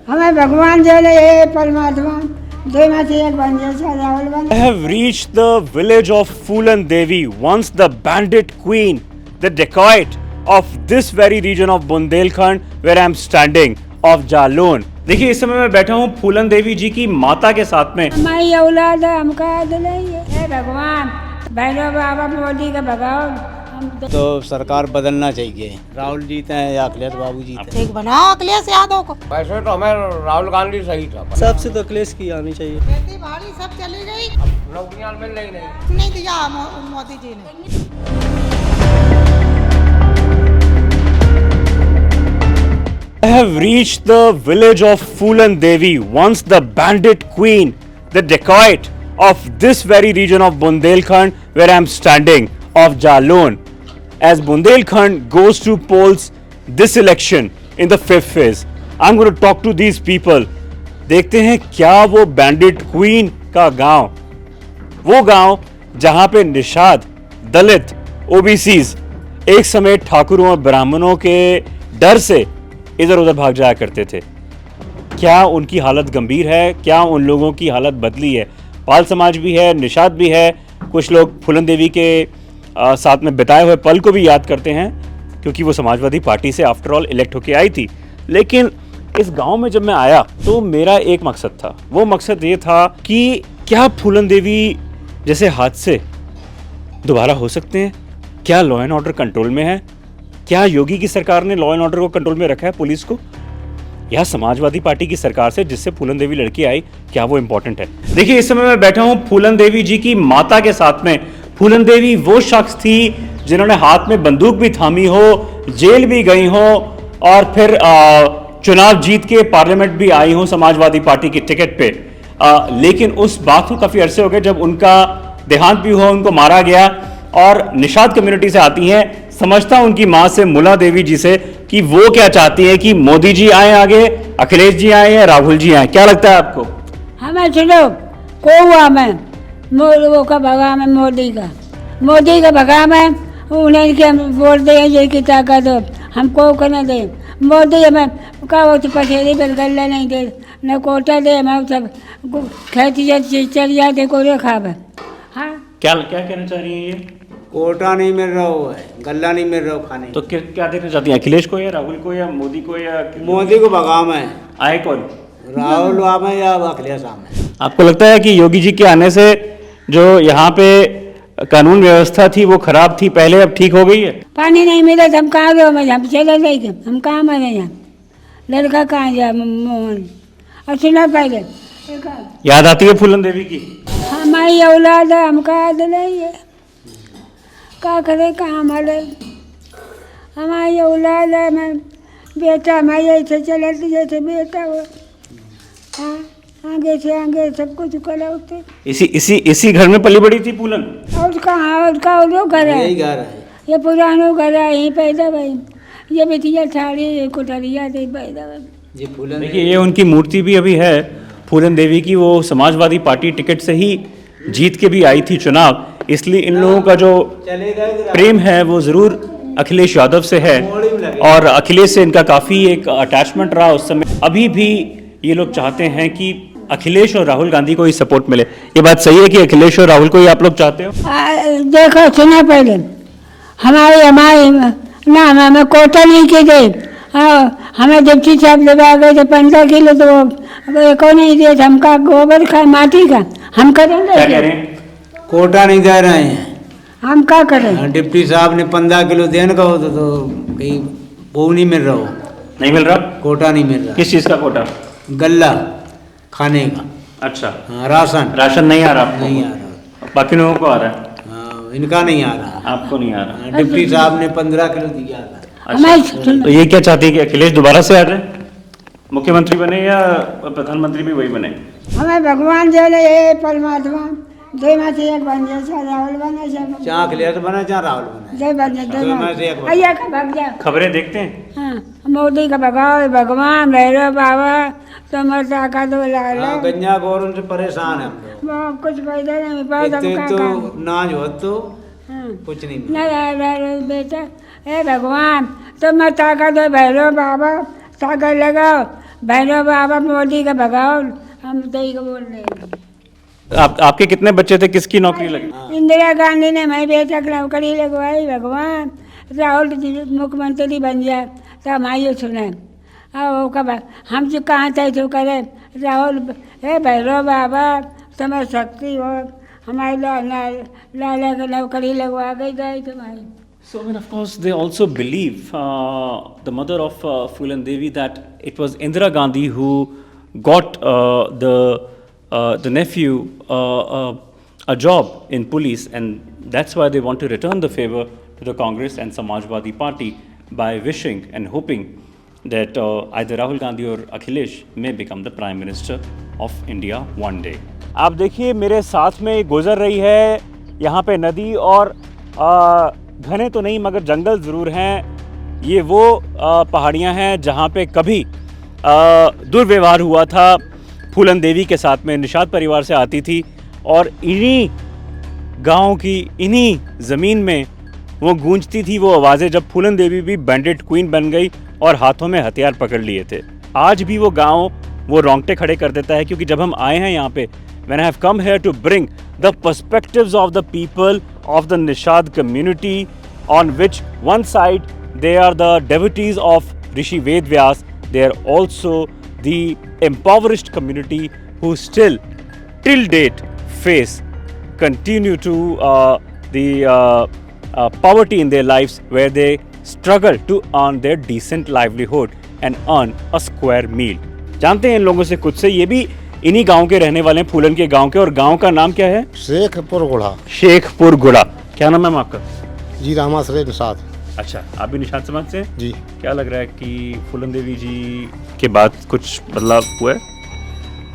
हमें भगवान जो है परमात्मा दो में से एक बन जाए राहुल बन। I have reached the village of Phulan Devi, once the bandit queen, the dacoit of this very region of Bundelkhand, where I am standing, of Jalon. देखिए इस समय मैं बैठा हूँ फूलन देवी जी की माता के साथ में। हमारी औलाद है, हमका दिलाइए हे भगवान, भैरव बाबा मोदी का भगाओ। तो सरकार बदलना चाहिए। राहुल जीते हैं या अखिलेश बाबू जीते हैं। एक बनाओ अखिलेश यादव को। वैसे तो हमें राहुल गांधी सही था। सबसे तो अखिलेश की आनी चाहिए। खेती बाड़ी सब चली गई, नौकरियां मिल रही नहीं। नहीं दिया मोदी जी ने। I have reached the village of Phulan Devi, once the bandit queen, the dacoit of this very region of Bundelkhand, where I am standing, of Jalon. As Bundelkhand goes to polls this election in the fifth phase, I'm going to talk to these people. देखते हैं क्या वो bandit queen का गांव, वो गांव जहां पे निषाद, दलित, ओबीसीज एक समय ठाकुरों और ब्राह्मणों के डर से इधर उधर भाग जाया करते थे, क्या उनकी हालत गंभीर है? क्या उन लोगों की हालत बदली है? पाल समाज भी है, निषाद भी है, कुछ लोग फूलन देवी के साथ में बिताए हुए पल को भी याद करते हैं, क्योंकि वो समाजवादी पार्टी से आफ्टर ऑल इलेक्ट होके आई थी। लेकिन इस गांव में जब मैं आया तो मेरा एक मकसद था, वो मकसद ये था कि क्या फूलन देवी जैसे हादसे दोबारा हो सकते हैं? क्या लॉ एंड ऑर्डर कंट्रोल में है? क्या योगी की सरकार ने लॉ एंड ऑर्डर को कंट्रोल में रखा है, पुलिस को? या समाजवादी पार्टी की सरकार से जिससे फूलन देवी लड़की आई, क्या वो इंपॉर्टेंट है? देखिए इस समय मैं बैठा हूं फूलन देवी जी की माता के साथ में। फूलन देवी वो शख्स थी जिन्होंने हाथ में बंदूक भी थामी हो, जेल भी गई हो और फिर चुनाव जीत के पार्लियामेंट भी आई हो समाजवादी पार्टी की टिकट पे। लेकिन उस बात को काफी अरसे हो गए जब उनका देहांत भी हुआ, उनको मारा गया। और निषाद कम्युनिटी से आती हैं, समझता हूं उनकी मां से, मुला देवी जी से, कि वो क्या चाहती है कि मोदी जी आए आगे, अखिलेश जी आए या राहुल जी आए। क्या लगता है आपको? हमें चलो को हुआ मैं वो का भगा में मोदी का भगा में उन्हें के हम वोट दे ये की ताकत हो, हमको करना दे मोदी हमें का वो तो पथेरी पर गल्ला नहीं दे, न कोटा दे, हमें सब खेती चल जाते को रेखा है। हाँ क्या कहना चाह रही है ये? कोटा नहीं मिल रहा है, गल्ला नहीं मिल रहा खाने। तो क्या देना चाहती है, अखिलेश को या राहुल को या मोदी को या मोदी को भगाम है। आए कौन? राहुल आम है या अखिलेश आम है? आपको लगता है कि योगी जी के आने से जो यहाँ पे कानून व्यवस्था थी वो खराब थी पहले, अब ठीक हो गई है? पानी नहीं मिला तो हम कहाँ गए, हम चले गए, हम कहाँ मरे यहाँ, लड़का कहाँ जाए मोहन। और सुना पहले याद आती है फूलन देवी की? हमारी औलाद है, हम कहाँ दिलाइए, क्या करे, कहाँ मरे, हमारी औलाद है। मैं बेटा हमारे ऐसे चले जैसे बेटा हो। हाँ आगे से आगे सब कुछ करा होते। इसी घर में पली बड़ी थी फूलन? और कहाँ, और का और घर है, यही घर है, ये पुरानो घर है, यहीं पैदा भाई, ये बेटिया साड़ी कोठरिया दे पैदा भाई। ये फूलन। देखिए ये उनकी मूर्ति भी अभी है फूलन देवी की, वो समाजवादी पार्टी टिकट से ही जीत के भी आई थी चुनाव, इसलिए इन लोगों का जो प्रेम है वो जरूर अखिलेश यादव से है और अखिलेश से इनका काफ़ी एक अटैचमेंट रहा उस समय। अभी भी ये लोग चाहते हैं कि अखिलेश और राहुल गांधी को ही सपोर्ट मिले। ये बात सही है कि अखिलेश और राहुल को ही आप लोग चाहते हो? देखो सुना पहले, हमारे ना हमें कोटा नहीं के दे, हमें डिप्टी साहब लगा गए थे 15 किलो, तो को नहीं दे, हमका गोबर का माटी का हम करेंगे। क्या कह रहे हैं? कोटा नहीं दे रहे हैं, हम क्या करें? डिप्टी साहब ने 15 किलो देने का हो तो कहीं वो नहीं मिल रहा हो, नहीं मिल रहा? कोटा नहीं मिल रहा। किस चीज़ का कोटा? गल्ला खाने का। अच्छा, हाँ, राशन नहीं आ रहा आपको? नहीं आ रहा। बाकी लोगों को आ रहा है? हाँ, इनका नहीं आ रहा, आपको नहीं आ रहा। डिप्टी साहब ने 15 किलो दिया था। अच्छा, तो ये क्या चाहती है कि अखिलेश दोबारा से आ जाए, मुख्यमंत्री बने या प्रधानमंत्री भी वही बने? हमें भगवान जो है परमात्मा दो में से एक बन जाए, राहुल बने चाहे अखिलेश बने चाहे राहुल बने, जय बन जाए, दो में से एक बने। भैया का भग जाए। खबरें देखते हैं? हाँ मोदी का भगाओ, भगवान भैरव बाबा तुम्हारे ताकत दो लाला। हाँ, गंजा गौर उनसे परेशान है हम लोग। वो कुछ फायदा नहीं पाता, हम इतने का तो नाज हो तो हाँ कुछ नहीं न बेटा, हे भगवान तुम्हारे ताकत दो, भैरव बाबा ताकत लगाओ, भैरव बाबा मोदी का भगाओ, हम तो ही को बोल रहे हैं। आपके कितने बच्चे थे, किसकी नौकरी लगी? इंदिरा गांधी ने हमारी बेटा की नौकरी लगवाई, भगवान राहुल जी मुख्यमंत्री बन जाए तो हमारी सुने। और वो कब हम जो कहाँ थे तो करे राहुल, हे भैरव बाबा तुम्हें शक्ति हो, हमारी लाला की नौकरी लगवा गई तुम्हारी। So, I mean, of course, they also believe, the mother of Phulan Devi, that it was Indira Gandhi who got the nephew a job in police, and that's why they want to return the favor to the Congress and Samajwadi Party by wishing and hoping that either Rahul Gandhi or Akhilesh may become the Prime Minister of India one day. आप देखिए मेरे साथ में गुजर रही है यहाँ पे नदी, और घने तो नहीं मगर जंगल ज़रूर हैं। ये वो पहाड़ियाँ हैं जहाँ पे कभी दुर्व्यवहार हुआ था फूलन देवी के साथ में। निषाद परिवार से आती थी और इन्हीं गाँव की इन्हीं ज़मीन में वो गूंजती थी वो आवाज़ें, जब फूलन देवी भी बैंडिट क्वीन बन गई और हाथों में हथियार पकड़ लिए थे। आज भी वो गाँव वो रोंगटे खड़े कर देता है, क्योंकि जब हम आए हैं यहाँ पे, when I have come here to bring the perspectives of the people of the Nishad community, on which one side they are the devotees of Rishi Ved Vyas, they are also the impoverished community who still till date continue to the poverty in their lives, where they struggle to earn their decent livelihood and earn a square meal. जानते हैं इन लोगों से कुछ से, ये भी इन्हीं गांव के रहने वाले हैं, फूलन के गांव के। और गांव का नाम क्या है? शेखपुर गुड़ा। शेखपुर गुड़ा। क्या नाम है आपका? जी रामाश्रय निषाद। अच्छा, आप भी निषाद समाज से? जी। क्या लग रहा है कि फूलन देवी जी के बाद कुछ बदलाव हुआ है?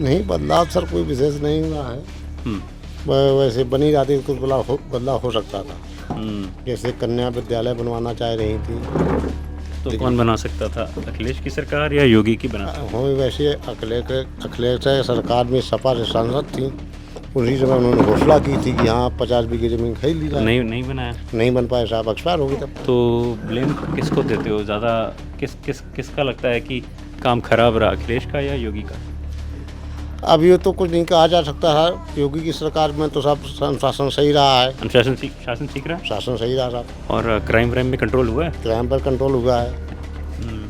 नहीं, बदलाव सर कोई विशेष नहीं हुआ है। वैसे बनी जाती कुछ बदलाव हो सकता था। जैसे कन्या विद्यालय बनवाना चाह रही थी, तो कौन बना सकता था? अखिलेश की सरकार या योगी की बना? वैसे अखिलेश सरकार में सपा से सांसद थी, उसी समय उन्होंने घोषणा की थी कि हाँ 50 बीघे जमीन खरीद ली जाए। नहीं बनाया, नहीं बन पाए साहब, एक्सपायर हो गई तब। तो ब्लेम किसको देते हो ज़्यादा? किसका लगता है कि काम खराब रहा, अखिलेश का या योगी का? अब ये तो कुछ नहीं कहा जा सकता है। योगी की सरकार में तो सब शासन सही रहा है। शासन ठीक रहा? शासन सही रहा साहब। और क्राइम में कंट्रोल हुआ है? क्राइम पर कंट्रोल हुआ है,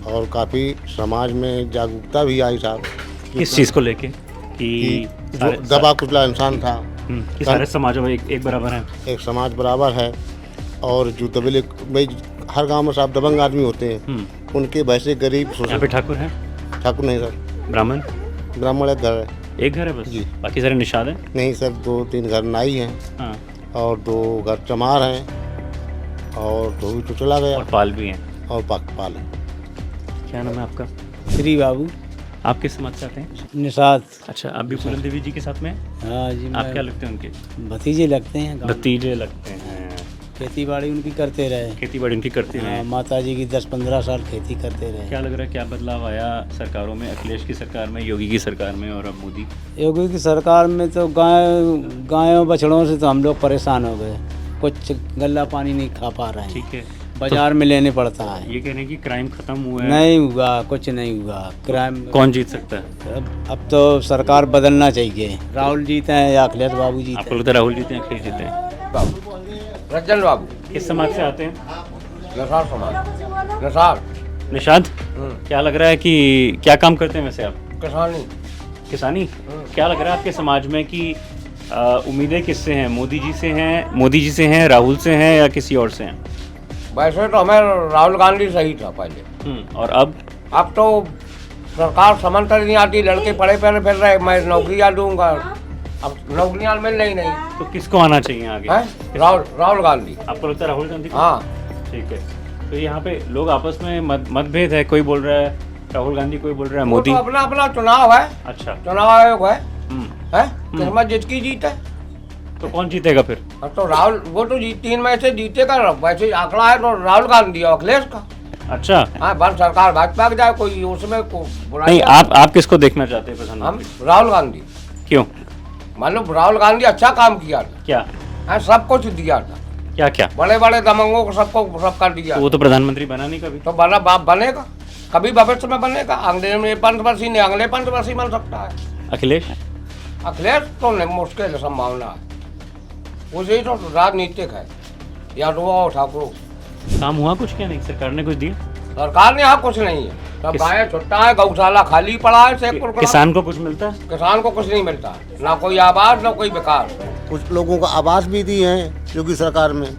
और काफ़ी समाज में जागरूकता भी आई साहब। किस चीज़ को लेके? कि दबा कुचला इंसान था कि सारे समाज एक बराबर है, एक समाज बराबर है। और जो दबेले भाई हर गांव में साहब दबंग आदमी होते हैं, उनके वैसे गरीब ठाकुर है? ठाकुर नहीं सर, ब्राह्मण एक घर है। एक घर है बस जी? बाकी सारे निषाद हैं? नहीं सर, 2-3 घर नाई हैं। हाँ। और 2 घर चमार हैं, और 2 तो चला गया, और पाल भी हैं, और पाल है। क्या नाम है आपका? श्री बाबू। आप किस समाज से आते हैं? निषाद। अच्छा, आप भी फूलन देवी जी के साथ में? हाँ जी। आप क्या लगते हैं उनके? भतीजे लगते हैं। भतीजे लगते हैं। खेती बाड़ी उनकी करते रहे। खेती बाड़ी उनकी करते रहे। माता जी की 10-15 साल खेती करते रहे। क्या लग रहा है, क्या बदलाव आया सरकारों में? अखिलेश की सरकार में, योगी की सरकार में, और अब मोदी? योगी की सरकार में तो गायों बछड़ों से तो हम लोग परेशान हो गए, कुछ गल्ला पानी नहीं खा पा रहे हैं। ठीक है, बाजार में लेने पड़ता है। ये कह रहे हैं कि क्राइम खत्म हुआ है? नहीं हुआ, कुछ नहीं हुआ। क्राइम कौन जीत सकता है? अब तो सरकार बदलना चाहिए। राहुल जीते हैं या अखिलेश बाबू जीते? आपको लगता है राहुल जीते हैं, अखिलेश जीते हैं? रंजन बाबू। किस समाज से आते हैं? निषाद समाज। निषाद। क्या लग रहा है कि क्या काम करते हैं वैसे आप? किसानी। क्या लग रहा है आपके समाज में कि उम्मीदें किससे हैं? मोदी जी से हैं, राहुल से हैं, या किसी और से हैं? वैसे तो हमें राहुल गांधी सही था पहले। और अब तो सरकार समझ कर नहीं आती, लड़के पढ़े पहले फिर रहे, मैं नौकरियाँ दूंगा, अब नौकरियाँ मिल रही नहीं। तो किसको आना चाहिए आगे? राहुल गांधी। आपको लगता है राहुल गांधी? हाँ। ठीक है, तो यहाँ पे लोग आपस में मतभेद है, कोई बोल रहा है राहुल गांधी, कोई बोल रहा है मोदी। तो अपना चुनाव है। अच्छा, चुनाव आयोग है। किस्मत जिसकी जीत है। तो कौन जीतेगा फिर? तो राहुल, वो तो 3 में से जीतेगा। वैसे आंकड़ा है तो राहुल गांधी और अखिलेश का। अच्छा। हाँ, बस सरकार भाजपा की जाए, कोई उसमें नहीं। आप किसको देखना चाहते हैं प्रधानमंत्री? हम राहुल गांधी। क्यों? मालूम, राहुल गांधी अच्छा काम किया था। क्या? सब कुछ दिया था। क्या? बड़े बड़े दबंगों को सब कर दिया। तो वो तो प्रधानमंत्री बना नहीं कभी। तो बनेगा। कभी भविष्य में बनेगा, अगले पंचवर्षीय ने अगले पंचवर्षीय बन सकता है। अखिलेश अखिलेश तो नहीं, मुश्किल है संभावना है, उसे तो राजनीतिक है, या तो वो ठाकुर। काम हुआ कुछ क्या नहीं, सरकार ने कुछ दिया? सरकार ने यहाँ कुछ नहीं है, सब गायें छुट्टा है, गौशाला खाली पड़ा है, शेखपुर का। किसान को कुछ मिलता है? किसान को कुछ नहीं मिलता, ना कोई आवास ना कोई विकास। कुछ लोगों को आवास भी दिए हैं योगी सरकार में,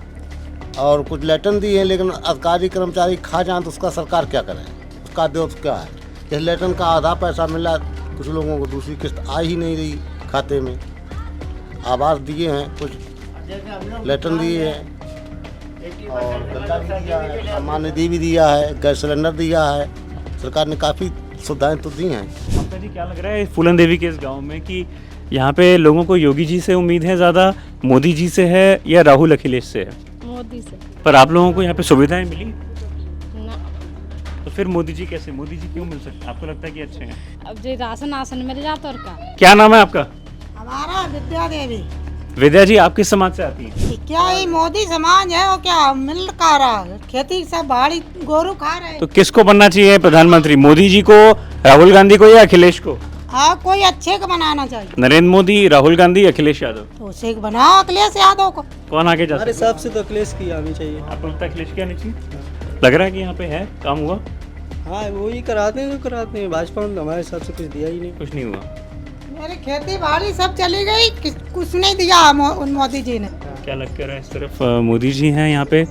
और कुछ लेटन दिए हैं, लेकिन अधिकारी कर्मचारी खा जाएं तो उसका सरकार क्या करे, उसका दोष क्या है? इस लेटन का आधा पैसा मिला, कुछ लोगों को दूसरी किस्त आ ही नहीं रही खाते में। आवास दिए हैं, कुछ लेटन दिए हैं, और गल्ला भी दिया है, सम्मान निधि भी दिया है, गैस सिलेंडर दिया है। सरकार ने काफ़ी सुविधाएं तो दी हैं। ममता जी, क्या लग रहा है फूलन देवी के इस गांव में कि यहाँ पे लोगों को योगी जी से उम्मीद है ज़्यादा, मोदी जी से है या राहुल अखिलेश से है? मोदी से। पर आप लोगों को यहाँ पे सुविधाएं मिली, ना, तो फिर मोदी जी कैसे? मोदी जी क्यों मिल सकते? आपको लगता है कि अच्छे हैं? अब जो राशन आसन मिल जाता और का। क्या नाम है आपका? हमारा विद्या देवी। विद्या जी, आप किस समाज से आती हैं? ये क्या ये मोदी समाज है, वो क्या मिल का रहा है? खेती सब भाड़ी गोरू खा रहे हैं। तो किसको बनना चाहिए प्रधानमंत्री, मोदी जी को, राहुल गांधी को या अखिलेश को? हाँ, कोई अच्छे को बनाना चाहिए। नरेंद्र मोदी, राहुल गांधी, अखिलेश यादव? तो उसे बनाओ अखिलेश यादव को। कौन आगे जा हमारे सकता है? हिसाब से तो अखिलेश की आनी चाहिए। आपको लगता है अखिलेश की आनी चाहिए? लग रहा है कि यहाँ पे है, काम हुआ? हाँ, वही कराते हैं भाजपा ने हमारे हिसाब से कुछ दिया ही नहीं। कुछ नहीं हुआ। मेरी खेती बाड़ी सब चली गई, कुछ नहीं दिया उन मोदी जी ने। क्या लग कर रहा है, सिर्फ मोदी जी हैं यहाँ पे,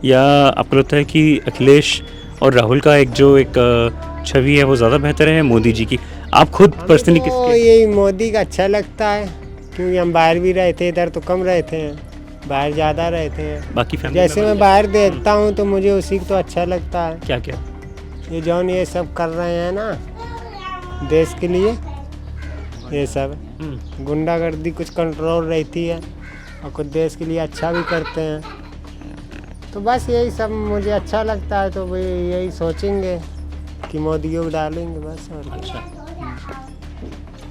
या आपको लगता है कि अखिलेश और राहुल का एक छवि है वो ज़्यादा बेहतर है मोदी जी की? आप खुद पर्सनली किसके? यही मोदी का अच्छा लगता है, क्योंकि हम बाहर भी रहते हैं, इधर तो कम रहते हैं, बाहर ज़्यादा रहते हैं। बाकी फैमिली जैसे मैं बाहर देखता हूँ तो मुझे उसी को तो अच्छा लगता है। क्या क्या? ये जौन ये सब कर रहे हैं ना देश के लिए, ये सब गुंडागर्दी कुछ कंट्रोल रहती है, और कुछ देश के लिए अच्छा भी करते हैं, तो बस यही सब मुझे अच्छा लगता है। तो वही यही सोचेंगे कि मोदी को डालेंगे बस। और अच्छा,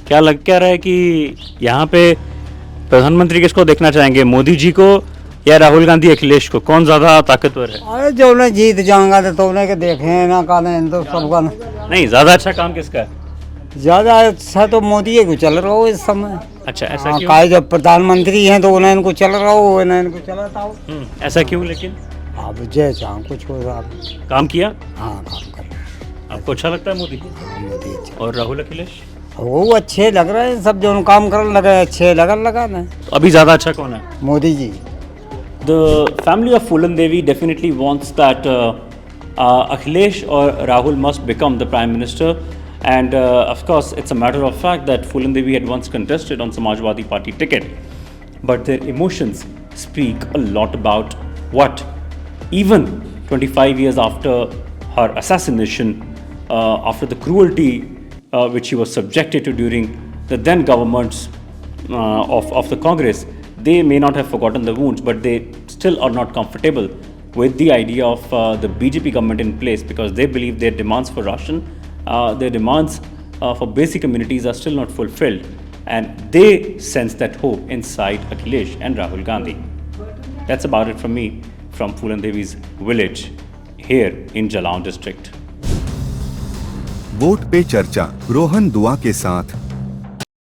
क्या लग क्या रहा है कि यहाँ पे प्रधानमंत्री किसको देखना चाहेंगे, मोदी जी को या राहुल गांधी अखिलेश को? कौन ज़्यादा ताकतवर है? अरे जो उन्हें जीत जाऊंगा तो उन्हें के देखे ना काले तो सबका नहीं, ज़्यादा अच्छा काम किसका है? ज़्यादा अच्छा तो मोदी को चल रहा हो इस समय। अच्छा, ऐसा क्यों? काय जब प्रधानमंत्री हैं तो उन्हें इनको चल रहा हो, इन्हें इनको चलाता हो। ऐसा क्यों? लेकिन अब जय चाह कुछ हो रहा। काम किया? हाँ, काम कर आपको अच्छा लगता है मोदी? मोदी अच्छा, और राहुल अखिलेश? वो अच्छे लग रहे हैं, सब जो काम कर लगे अच्छे लगा ना। तो अभी ज़्यादा अच्छा कौन है? Modi ji. The family of Phulan Devi definitely wants that Akhilesh or Rahul must become the Prime Minister, and of course it's a matter of fact that Phulan Devi had once contested on Samajwadi Party ticket, but their emotions speak a lot about what even 25 years after her assassination, after the cruelty which she was subjected to during the then governments of the Congress, they may not have forgotten the wounds, but they still are not comfortable with the idea of the BJP government in place, because they believe their demands for ration, their demands for basic amenities are still not fulfilled, and they sense that hope inside Akhilesh and Rahul Gandhi. That's about it from me, from Phulan Devi's village here in Jalaun district. Vote पे चर्चा रोहन दुआ के साथ